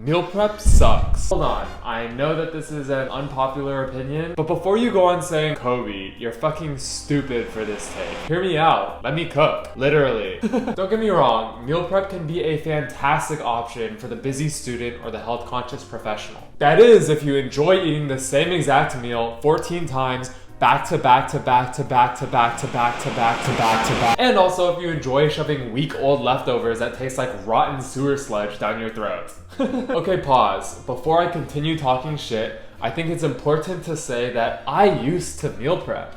Meal prep sucks. Hold on, I know that this is an unpopular opinion, but before you go on saying, Kobe, you're fucking stupid for this take, hear me out. Let me cook. Literally. Don't get me wrong, meal prep can be a fantastic option for the busy student or the health conscious professional. That is, if you enjoy eating the same exact meal 14 times back to back to back to back to back to back to back to back to back. And also if you enjoy shoving week-old leftovers that taste like rotten sewer sludge down your throat. Okay, pause. Before I continue talking shit, I think it's important to say that I used to meal prep.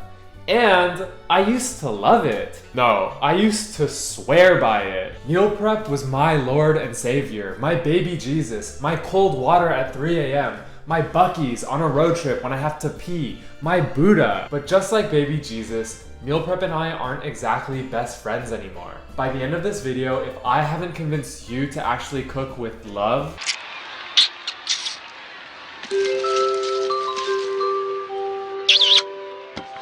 And I used to love it. No, I used to swear by it. Meal prep was my Lord and Savior, my baby Jesus, my cold water at 3 a.m., my Buc-ee's on a road trip when I have to pee, my Buddha. But just like baby Jesus, meal prep and I aren't exactly best friends anymore. By the end of this video, if I haven't convinced you to actually cook with love,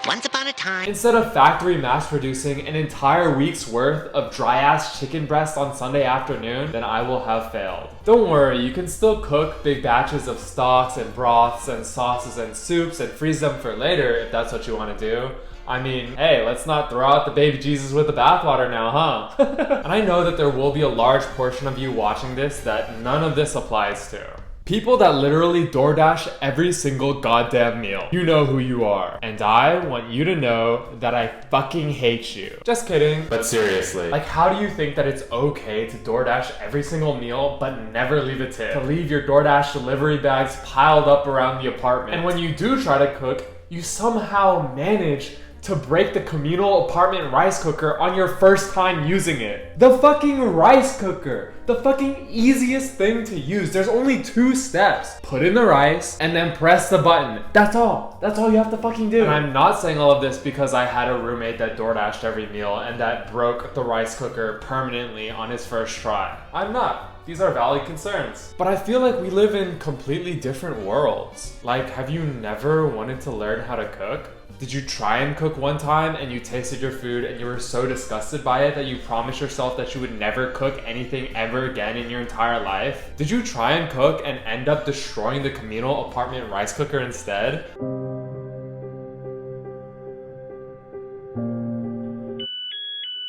once upon a time, instead of factory mass producing an entire week's worth of dry-ass chicken breast on Sunday afternoon, then I will have failed. Don't worry, you can still cook big batches of stocks and broths and sauces and soups and freeze them for later if that's what you want to do. I mean, hey, let's not throw out the baby Jesus with the bathwater now, huh? And I know that there will be a large portion of you watching this that none of this applies to. People that literally DoorDash every single goddamn meal. You know who you are. And I want you to know that I fucking hate you. Just kidding. But seriously, like, how do you think that it's okay to DoorDash every single meal but never leave a tip? To leave your DoorDash delivery bags piled up around the apartment. And when you do try to cook, you somehow manage to break the communal apartment rice cooker on your first time using it. The fucking rice cooker. The fucking easiest thing to use. There's only 2 steps. Put in the rice and then press the button. That's all. That's all you have to fucking do. And I'm not saying all of this because I had a roommate that DoorDashed every meal and that broke the rice cooker permanently on his first try. I'm not. These are valid concerns. But I feel like we live in completely different worlds. Like, have you never wanted to learn how to cook? Did you try and cook one time and you tasted your food and you were so disgusted by it that you promised yourself that you would never cook anything ever again in your entire life? Did you try and cook and end up destroying the communal apartment rice cooker instead?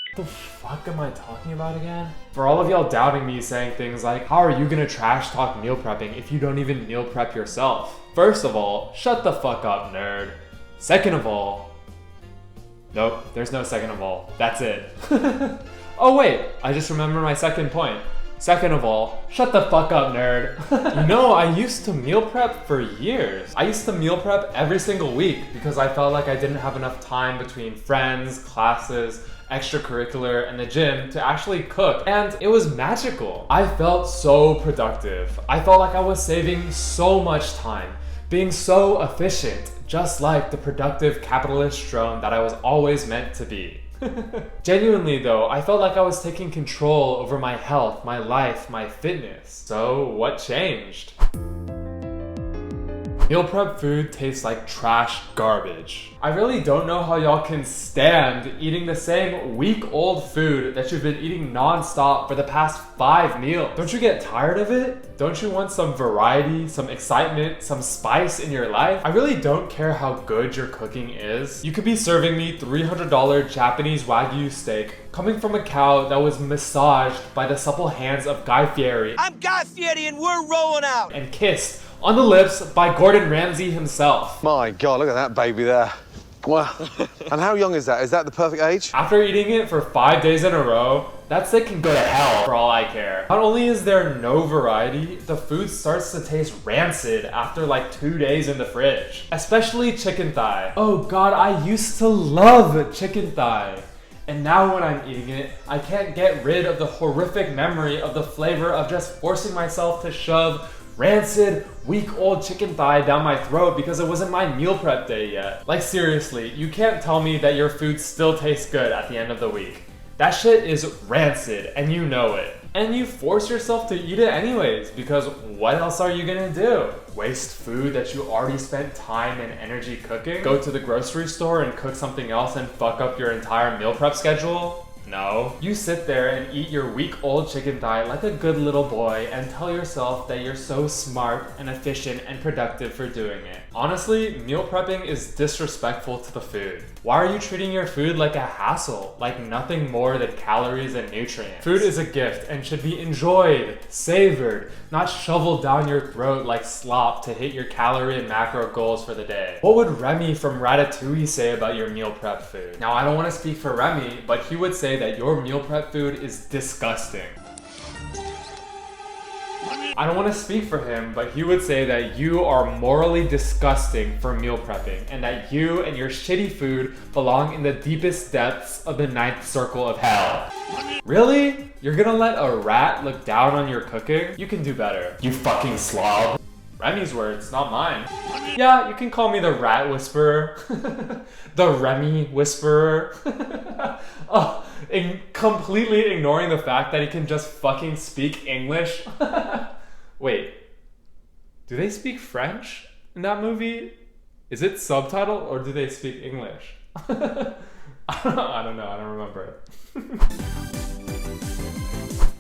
What the fuck am I talking about again? For all of y'all doubting me, saying things like, how are you gonna trash talk meal prepping if you don't even meal prep yourself? First of all, shut the fuck up, nerd. Second of all, nope, there's no second of all. That's it. Oh wait, I just remembered my second point. Second of all, shut the fuck up, nerd. You know, I used to meal prep for years. I used to meal prep every single week because I felt like I didn't have enough time between friends, classes, extracurricular, and the gym to actually cook, and it was magical. I felt so productive. I felt like I was saving so much time, being so efficient, just like the productive capitalist drone that I was always meant to be. Genuinely though, I felt like I was taking control over my health, my life, my fitness. So what changed? Meal prep food tastes like trash garbage. I really don't know how y'all can stand eating the same week-old food that you've been eating non-stop for the past 5 meals. Don't you get tired of it? Don't you want some variety, some excitement, some spice in your life? I really don't care how good your cooking is. You could be serving me $300 Japanese Wagyu steak coming from a cow that was massaged by the supple hands of Guy Fieri. I'm Guy Fieri and we're rolling out. And kissed on the lips by Gordon Ramsay himself. My God, look at that baby there. Wow. And how young is that? Is that the perfect age? After eating it for 5 days in a row, that steak can go to hell for all I care. Not only is there no variety, the food starts to taste rancid after like 2 days in the fridge. Especially chicken thigh. Oh God, I used to love chicken thigh. And now when I'm eating it, I can't get rid of the horrific memory of the flavor of just forcing myself to shove rancid, week-old chicken thigh down my throat because it wasn't my meal prep day yet. Like seriously, you can't tell me that your food still tastes good at the end of the week. That shit is rancid and you know it. And you force yourself to eat it anyways because what else are you gonna do? Waste food that you already spent time and energy cooking? Go to the grocery store and cook something else and fuck up your entire meal prep schedule? No. You sit there and eat your week-old chicken thigh like a good little boy and tell yourself that you're so smart and efficient and productive for doing it. Honestly, meal prepping is disrespectful to the food. Why are you treating your food like a hassle, like nothing more than calories and nutrients? Food is a gift and should be enjoyed, savored, not shoveled down your throat like slop to hit your calorie and macro goals for the day. What would Remy from Ratatouille say about your meal prep food? Now, I don't want to speak for Remy, but he would say that your meal prep food is disgusting. I don't want to speak for him, but he would say that you are morally disgusting for meal prepping and that you and your shitty food belong in the deepest depths of the 9th circle of hell. Really? You're gonna let a rat look down on your cooking? You can do better. You fucking slob. Remy's words, not mine. Yeah, you can call me the rat whisperer. The Remy whisperer. Oh, completely ignoring the fact that he can just fucking speak English. Wait, do they speak French in that movie? Is it subtitled or do they speak English? I don't know, I don't remember it.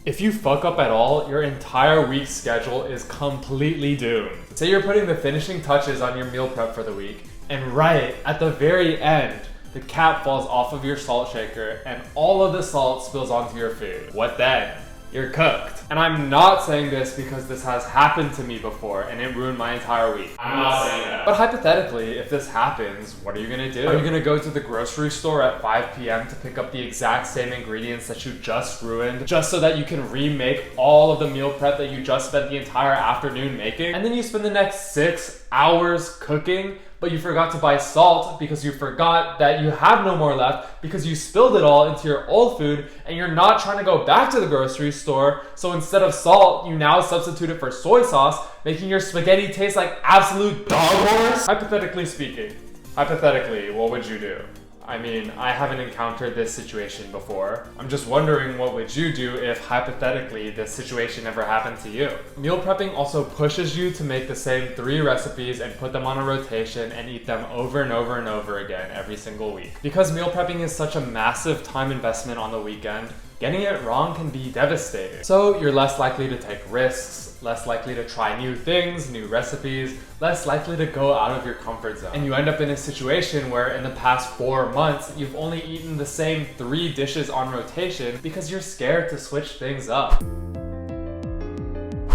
If you fuck up at all, your entire week's schedule is completely doomed. Say you're putting the finishing touches on your meal prep for the week, and right at the very end, the cap falls off of your salt shaker and all of the salt spills onto your food. What then? You're cooked. And I'm not saying this because this has happened to me before and it ruined my entire week. I'm not saying that. But hypothetically, if this happens, what are you gonna do? Are you gonna go to the grocery store at 5 p.m. to pick up the exact same ingredients that you just ruined just so that you can remake all of the meal prep that you just spent the entire afternoon making? And then you spend the next 6 hours cooking, but you forgot to buy salt because you forgot that you have no more left because you spilled it all into your old food and you're not trying to go back to the grocery store. So instead of salt, you now substitute it for soy sauce, making your spaghetti taste like absolute dog horse. Hypothetically speaking, what would you do? I mean, I haven't encountered this situation before. I'm just wondering, what would you do if hypothetically this situation ever happened to you? Meal prepping also pushes you to make the same 3 recipes and put them on a rotation and eat them over and over and over again every single week. Because meal prepping is such a massive time investment on the weekend, getting it wrong can be devastating. So you're less likely to take risks, less likely to try new things, new recipes, less likely to go out of your comfort zone. And you end up in a situation where in the past 4 months, you've only eaten the same 3 dishes on rotation because you're scared to switch things up.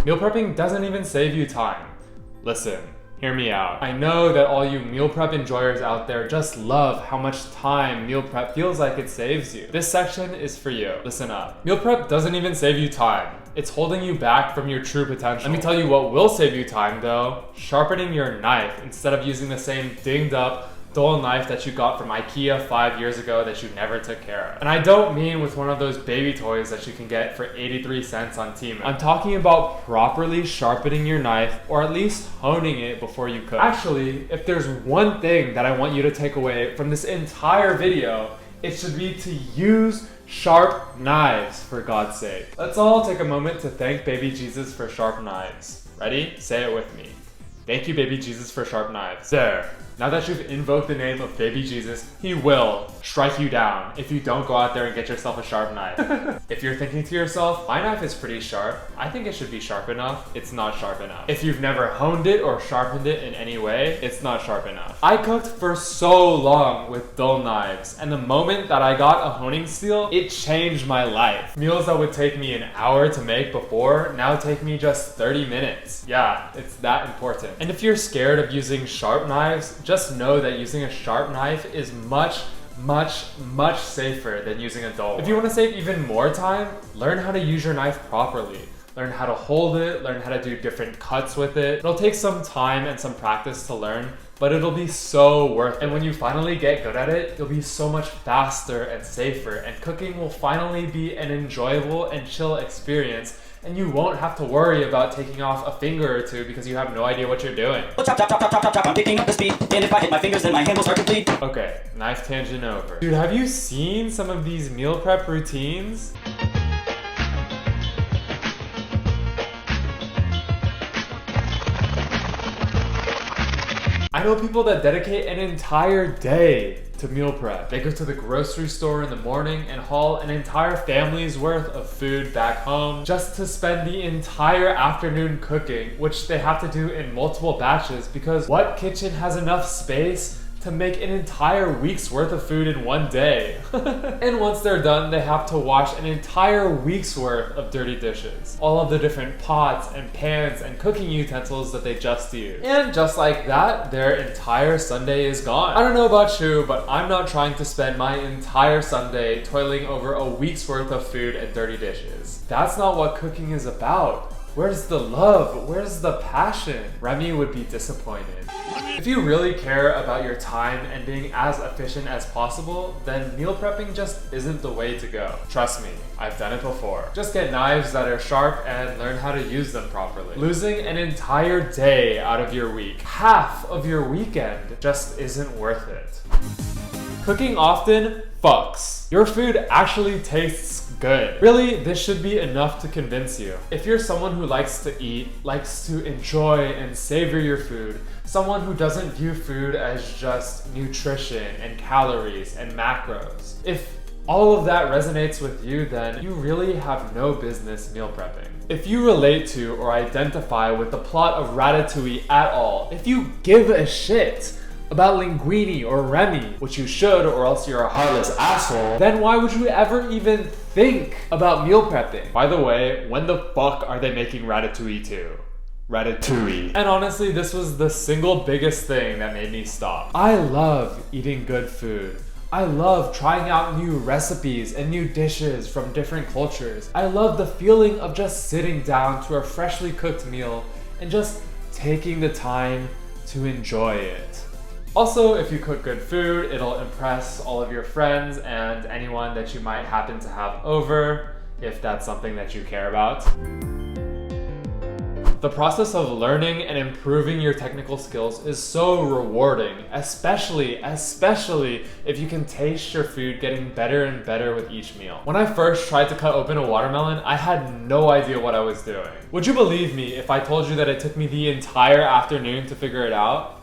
Meal prepping doesn't even save you time. Listen, hear me out. I know that all you meal prep enjoyers out there just love how much time meal prep feels like it saves you. This section is for you. Listen up. Meal prep doesn't even save you time. It's holding you back from your true potential. Let me tell you what will save you time though. Sharpening your knife instead of using the same dinged up, dull knife that you got from IKEA 5 years ago that you never took care of. And I don't mean with one of those baby toys that you can get for 83 cents on Temu. I'm talking about properly sharpening your knife, or at least honing it before you cook. Actually, if there's one thing that I want you to take away from this entire video, it should be to use sharp knives, for God's sake. Let's all take a moment to thank baby Jesus for sharp knives. Ready? Say it with me. Thank you, baby Jesus, for sharp knives. There. Now that you've invoked the name of baby Jesus, he will strike you down if you don't go out there and get yourself a sharp knife. If you're thinking to yourself, my knife is pretty sharp, I think it should be sharp enough, it's not sharp enough. If you've never honed it or sharpened it in any way, it's not sharp enough. I cooked for so long with dull knives, and the moment that I got a honing steel, it changed my life. Meals that would take me an hour to make before now take me just 30 minutes. Yeah, it's that important. And if you're scared of using sharp knives, just know that using a sharp knife is much safer than using a dull one. If you want to save even more time, learn how to use your knife properly. Learn how to hold it, learn how to do different cuts with it. It'll take some time and some practice to learn, but it'll be so worth it. And when you finally get good at it, you'll be so much faster and safer, and cooking will finally be an enjoyable and chill experience, and you won't have to worry about taking off a finger or two because you have no idea what you're doing. Chop, chop, chop, chop, chop, chop, I'm picking up the speed, and if I hit my fingers, then my hand will start to bleed. Okay, knife tangent over. Dude, have you seen some of these meal prep routines? I know people that dedicate an entire day to meal prep. They go to the grocery store in the morning and haul an entire family's worth of food back home just to spend the entire afternoon cooking, which they have to do in multiple batches because what kitchen has enough space to make an entire week's worth of food in one day? And once they're done, they have to wash an entire week's worth of dirty dishes. All of the different pots and pans and cooking utensils that they just used. And just like that, their entire Sunday is gone. I don't know about you, but I'm not trying to spend my entire Sunday toiling over a week's worth of food and dirty dishes. That's not what cooking is about. Where's the love? Where's the passion? Remy would be disappointed. If you really care about your time and being as efficient as possible, then meal prepping just isn't the way to go. Trust me, I've done it before. Just get knives that are sharp and learn how to use them properly. Losing an entire day out of your week, half of your weekend, just isn't worth it. Cooking often fucks. Your food actually tastes good. Really, this should be enough to convince you. If you're someone who likes to eat, likes to enjoy and savor your food, someone who doesn't view food as just nutrition and calories and macros, if all of that resonates with you, then you really have no business meal prepping. If you relate to or identify with the plot of Ratatouille at all, if you give a shit about linguine or Remy, which you should or else you're a heartless asshole, then why would you ever even think about meal prepping? By the way, when the fuck are they making Ratatouille 2? Ratatouille. And honestly, this was the single biggest thing that made me stop. I love eating good food. I love trying out new recipes and new dishes from different cultures. I love the feeling of just sitting down to a freshly cooked meal and just taking the time to enjoy it. Also, if you cook good food, it'll impress all of your friends and anyone that you might happen to have over, if that's something that you care about. The process of learning and improving your technical skills is so rewarding, especially if you can taste your food getting better and better with each meal. When I first tried to cut open a watermelon, I had no idea what I was doing. Would you believe me if I told you that it took me the entire afternoon to figure it out?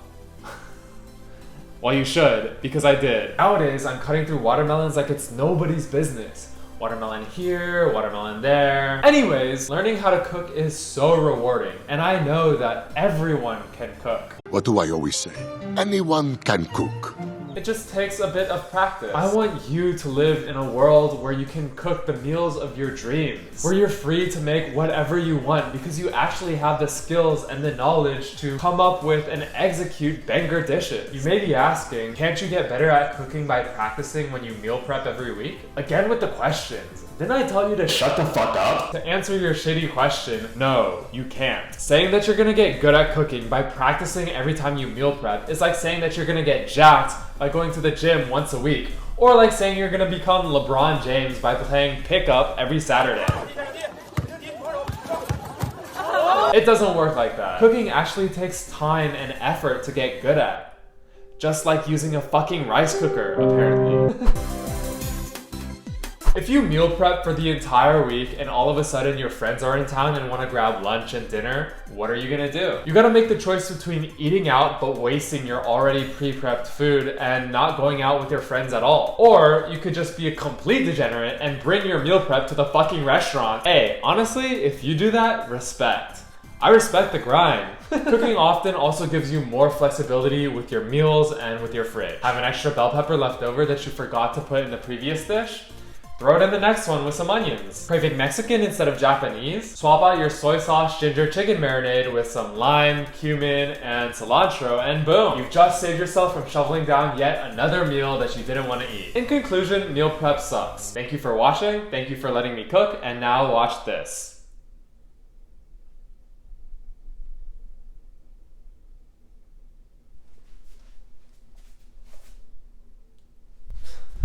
Well, you should, because I did. Nowadays, I'm cutting through watermelons like it's nobody's business. Watermelon here, watermelon there. Anyways, learning how to cook is so rewarding, and I know that everyone can cook. What do I always say? Anyone can cook. It just takes a bit of practice. I want you to live in a world where you can cook the meals of your dreams, where you're free to make whatever you want because you actually have the skills and the knowledge to come up with and execute banger dishes. You may be asking, can't you get better at cooking by practicing when you meal prep every week? Again with the questions. Didn't I tell you to shut the fuck up? To answer your shitty question, no, you can't. Saying that you're gonna get good at cooking by practicing every time you meal prep is like saying that you're gonna get jacked by going to the gym once a week, or like saying you're gonna become LeBron James by playing pickup every Saturday. It doesn't work like that. Cooking actually takes time and effort to get good at. Just like using a fucking rice cooker, apparently. If you meal prep for the entire week and all of a sudden your friends are in town and want to grab lunch and dinner, what are you gonna do? You gotta make the choice between eating out but wasting your already pre-prepped food and not going out with your friends at all. Or you could just be a complete degenerate and bring your meal prep to the fucking restaurant. Hey, honestly, if you do that, respect. I respect the grind. Cooking often also gives you more flexibility with your meals and with your fridge. Have an extra bell pepper left over that you forgot to put in the previous dish? Throw it in the next one with some onions. Craving Mexican instead of Japanese? Swap out your soy sauce ginger chicken marinade with some lime, cumin, and cilantro, and boom! You've just saved yourself from shoveling down yet another meal that you didn't want to eat. In conclusion, meal prep sucks. Thank you for watching, thank you for letting me cook, and now watch this.